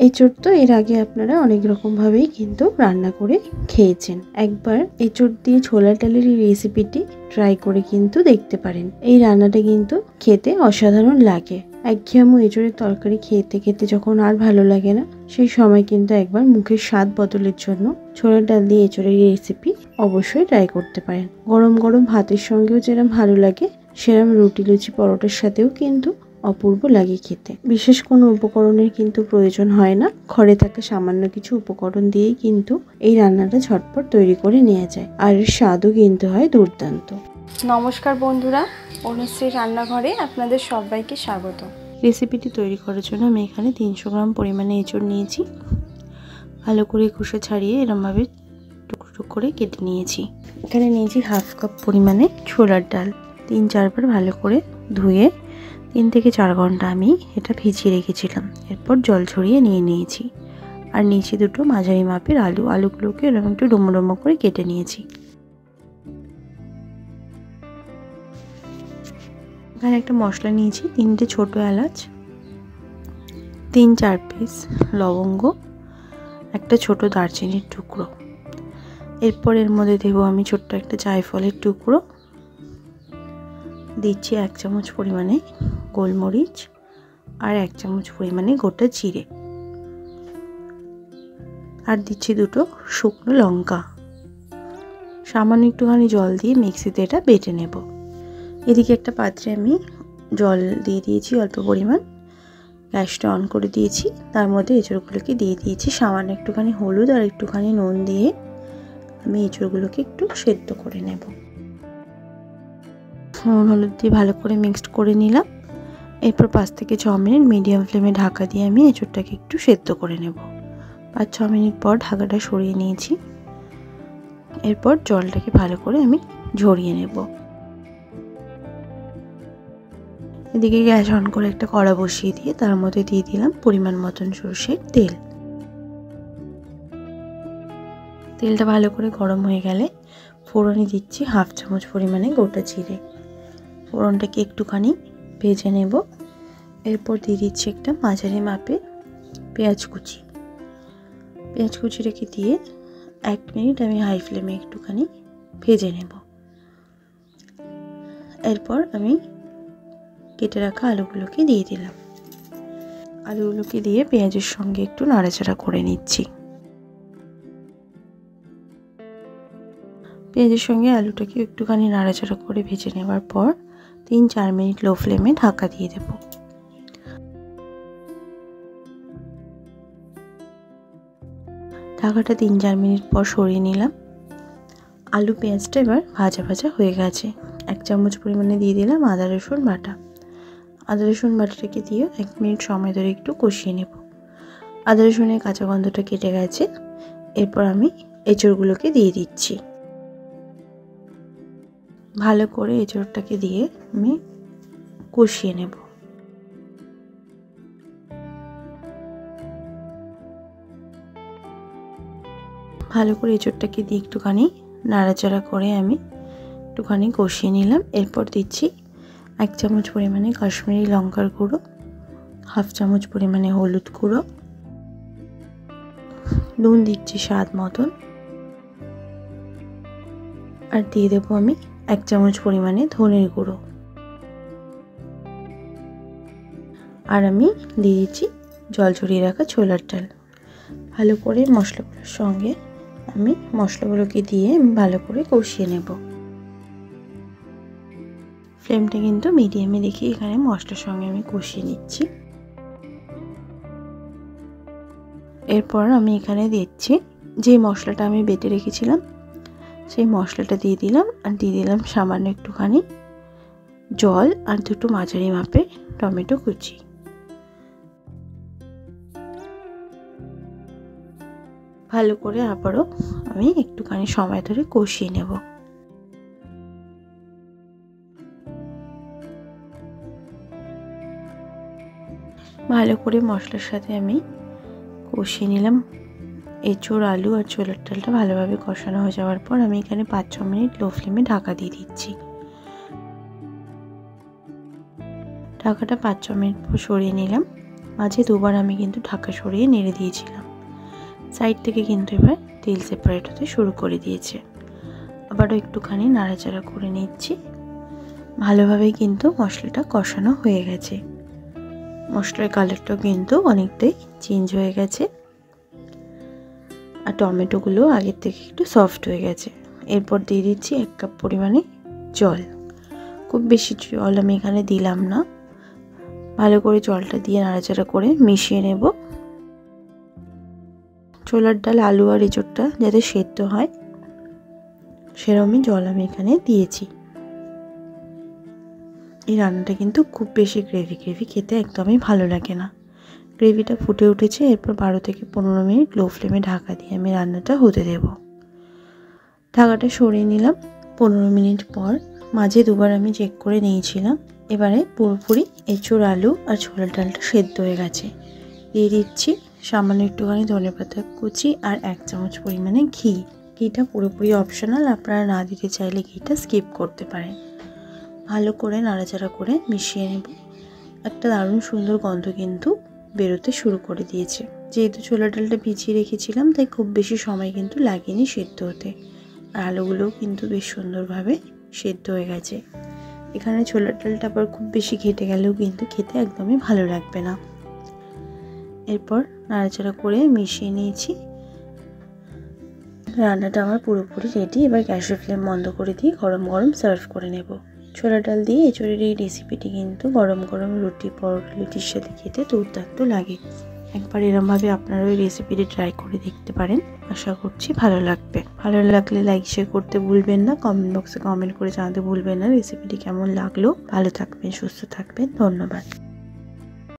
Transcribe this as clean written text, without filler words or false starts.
এঁচোড় তো এর আগে আপনারা অনেক রকমভাবেই কিন্তু রান্না করে খেয়েছেন। একবার এঁচোড় দিয়ে ছোলার ডালের এই রেসিপিটি ট্রাই করে কিন্তু দেখতে পারেন। এই রান্নাটা কিন্তু খেতে অসাধারণ লাগে। একঘেয়েমু এঁচোড়ের তরকারি খেতে খেতে যখন আর ভালো লাগে না, সেই সময় কিন্তু একবার মুখের স্বাদ বদলের জন্য ছোলার ডাল দিয়ে এঁচোড়ের এই রেসিপি অবশ্যই ট্রাই করতে পারেন। গরম গরম ভাতের সঙ্গেও যেরকম ভালো লাগে, সেরকম রুটি লুচি পরোটার সাথেও কিন্তু অপূর্ব লাগে খেতে। বিশেষ কোনো উপকরণের কিন্তু প্রয়োজন হয় না, ঘরে থাকা সামান্য কিছু উপকরণ দিয়েই কিন্তু এই রান্নাটা ঝটপট তৈরি করে নেওয়া যায়, আর এর স্বাদও কিন্তু হয় দুর্দান্ত। নমস্কার বন্ধুরা, অনুশ্রী রান্নাঘরে আপনাদের সবাইকে স্বাগত। রেসিপিটি তৈরি করার জন্য আমি এখানে 300 গ্রাম পরিমাণে এঁচোড় নিয়েছি। ভালো করে খোসা ছাড়িয়ে এরমভাবে টুকরো টুকরো করে কেটে নিয়েছি। এখানে নিয়েছি হাফ কাপ পরিমাণে ছোলার ডাল। 3-4 বার ভালো করে ধুয়ে 3 থেকে 4 ঘন্টা আমি এটা ভিজিয়ে রেখেছিলাম। এরপর জল ঝরিয়ে নিয়েছি। আর নিয়েছি দুটো মাঝারি মাপের আলুগুলোকে এরকম একটু ডুমো ডুমো করে কেটে নিয়েছি। এখানে একটা মশলা নিয়েছি, 3টে ছোট এলাচ, 3-4 পিস লবঙ্গ, একটা ছোট দারচিনির টুকরো। এরপর এর মধ্যে দেবো আমি ছোট্ট একটা জায়ফলের টুকরো, দিচ্ছি 1 চামচ পরিমাণে গোলমরিচ আর 1 চামচ পরিমাণে গোটা জিরে, আর দিচ্ছি দুটো শুকনো লঙ্কা। সামান্য একটুখানি জল দিয়ে মিক্সিতে এটা বেটে নেব। এদিকে একটা পাত্রে আমি জল দিয়ে দিয়েছি অল্প পরিমাণ, গ্যাসটা অন করে দিয়েছি। তার মধ্যে এঁচোড়গুলোকে দিয়ে দিয়েছি সামান্য একটুখানি হলুদ আর একটুখানি নুন দিয়ে আমি এঁচোড়গুলোকে একটু সেদ্ধ করে নেব। নুন হলুদ দিয়ে ভালো করে মিক্সড করে নিলাম। এরপর 5 থেকে 6 মিনিট মিডিয়াম ফ্লেমে ঢাকা দিয়ে আমি এঁচোড়টাকে একটু সেদ্ধ করে নেব। 5-6 মিনিট পর ঢাকাটা সরিয়ে নিয়েছি। এরপর জলটাকে ভালো করে আমি ঝরিয়ে নেব। এদিকে গ্যাস অন করে একটা কড়া বসিয়ে দিয়ে তার মধ্যে দিয়ে দিলাম পরিমাণ মতন সরষের তেল। তেলটা ভালো করে গরম হয়ে গেলে ফোড়নে দিচ্ছি হাফ চামচ পরিমাণে গোটা জিরে। ফোড়নটাকে একটুখানি ভেজে নেব। এরপর দিয়ে দিচ্ছি একটা মাঝারি মাপে পেঁয়াজ কুচি। পেঁয়াজ কুচিটাকে দিয়ে 1 মিনিট আমি হাই ফ্লেমে একটুখানি ভেজে নেব। এরপর আমি কেটে রাখা আলুগুলোকে দিয়ে দিলাম। আলুগুলোকে দিয়ে পেঁয়াজের সঙ্গে একটু নাড়াচাড়া করে নিচ্ছি। পেঁয়াজের সঙ্গে আলুটাকে একটুখানি নাড়াচাড়া করে ভেজে নেওয়ার পর 3-4 মিনিট লো ফ্লেমে ঢাকা দিয়ে দেব। ঢাকাটা 3-4 মিনিট পর সরিয়ে নিলাম। আলু পেঁয়াজটা এবার ভাজা ভাজা হয়ে গেছে। 1 চামচ পরিমাণে দিয়ে দিলাম আদা রসুন বাটা। আদা রসুন বাটাটাকে দিয়ে 1 মিনিট সময় ধরে একটু কষিয়ে নেব। আদা রসুনের কাঁচা গন্ধটা কেটে গেছে। এরপর আমি এঁচোড়গুলোকে দিয়ে দিচ্ছি। ভালো করে এঁচোড়টাকে দিয়ে আমি কষিয়ে নেব। ভালো করে এঁচোড়টাকে দিয়ে একটুখানি নাড়াচাড়া করে আমি একটুখানি কষিয়ে নিলাম। এরপর দিচ্ছি 1 চামচ পরিমাণে কাশ্মীরি লঙ্কার গুঁড়ো, হাফ চামচ পরিমাণে হলুদ গুঁড়ো, নুন দিচ্ছি স্বাদ মতন, আর দিয়ে দেবো আমি 1 চামচ পরিমাণে ধনের গুঁড়ো, আর আমি দিয়ে দিচ্ছি জল ঝরিয়ে রাখা ছোলার ডাল। ভালো করে মশলাগুলোর সঙ্গে আমি মশলাগুলোকে দিয়ে ভালো করে কষিয়ে নেব। ফ্লেমটা কিন্তু মিডিয়ামে রেখে এখানে মশলার সঙ্গে আমি কষিয়ে নিচ্ছি। এরপর আমি এখানে দিচ্ছি যে মশলাটা আমি বেটে রেখেছিলাম, সেই মশলাটা দিয়ে দিলাম, আর দিয়ে দিলাম সামান্য একটুখানি জল আর দুটো মাঝারি মাপের টমেটো কুচি। ভালো করে আবারও আমি একটুখানি সময় ধরে কষিয়ে নেব। ভালো করে মশলার সাথে আমি কষিয়ে নিলাম। এঁচোড় আলু আর ছোলার ডালটা ভালোভাবে কষানো হয়ে যাওয়ার পর আমি এখানে 5-6 মিনিট লো ফ্লেমে ঢাকা দিয়ে দিচ্ছি। ঢাকাটা 5-6 মিনিট পর সরিয়ে নিলাম। মাঝে দুবার আমি কিন্তু ঢাকা সরিয়ে নেড়ে দিয়েছিলাম। সাইড থেকে কিন্তু এবার তেল সেপারেট হতে শুরু করে দিয়েছে। আবারও একটুখানি নাড়াচাড়া করে নিচ্ছি। ভালোভাবেই কিন্তু মশলাটা কষানো হয়ে গেছে। মশলার কালারটাও কিন্তু অনেকটাই চেঞ্জ হয়ে গেছে, আর টমেটোগুলো আগের থেকে একটু সফট হয়ে গেছে। এরপর দিয়ে দিচ্ছি 1 কাপ পরিমাণে জল। খুব বেশি জল আমি এখানে দিলাম না, ভালো করে জলটা দিয়ে নাড়াচাড়া করে মিশিয়ে নেব। ছোলার ডাল, আলু আর এঁচোড়টা যাতে সেদ্ধ হয় সেরকমই জল আমি এখানে দিয়েছি। এই রান্নাটা কিন্তু খুব বেশি গ্রেভি খেতে একদমই ভালো লাগে না। গ্রেভিটা ফুটে উঠেছে। এরপর 12 থেকে 15 মিনিট লো ফ্লেমে ঢাকা দিয়ে আমি রান্নাটা হতে দেব। ঢাকাটা সরিয়ে নিলাম। 15 মিনিট পর মাঝে দুবার আমি চেক করে নিয়েছিলাম। এবারে পুরোপুরি এঁচোড়, আলু আর ছোলার ডালটা সেদ্ধ হয়ে গেছে। দিয়ে দিচ্ছি সামান্য একটুখানি ধনেপাতা কুচি আর 1 চামচ পরিমাণে ঘি। ঘিটা পুরোপুরি অপশনাল, আপনারা না দিতে চাইলে ঘিটা স্কিপ করতে পারেন। ভালো করে নাড়াচাড়া করে মিশিয়ে নেব। একটা দারুণ সুন্দর গন্ধ কিন্তু বেরোতে শুরু করে দিয়েছে। যেহেতু ছোলার ডালটা ভিজিয়ে রেখেছিলাম তাই খুব বেশি সময় কিন্তু লাগেনি সেদ্ধ হতে, আর আলুগুলোও কিন্তু বেশ সুন্দরভাবে সেদ্ধ হয়ে গেছে। এখানে ছোলার ডালটা আবার খুব বেশি ঘেটে গেলেও কিন্তু খেতে একদমই ভালো লাগবে না। এরপর নাড়াচাড়া করে মিশিয়ে নিয়েছি। রান্নাটা আমার পুরোপুরি রেডি। এবার গ্যাসের ফ্লেম বন্ধ করে দিয়ে গরম গরম সার্ভ করে নেব। ছোলা ডাল দিয়ে এঁচোড়ের এই রেসিপিটি কিন্তু গরম গরম রুটি, পরোটা, লুচির সাথে খেতে দুর্দান্ত লাগে। একবার এরমভাবে আপনারা ওই রেসিপিটি ট্রাই করে দেখতে পারেন। আশা করছি ভালো লাগবে। ভালো লাগলে লাইক শেয়ার করতে ভুলবেন না। কমেন্ট বক্সে কমেন্ট করে জানাতে ভুলবেন না রেসিপিটি কেমন লাগলো। ভালো থাকবেন, সুস্থ থাকবেন। ধন্যবাদ।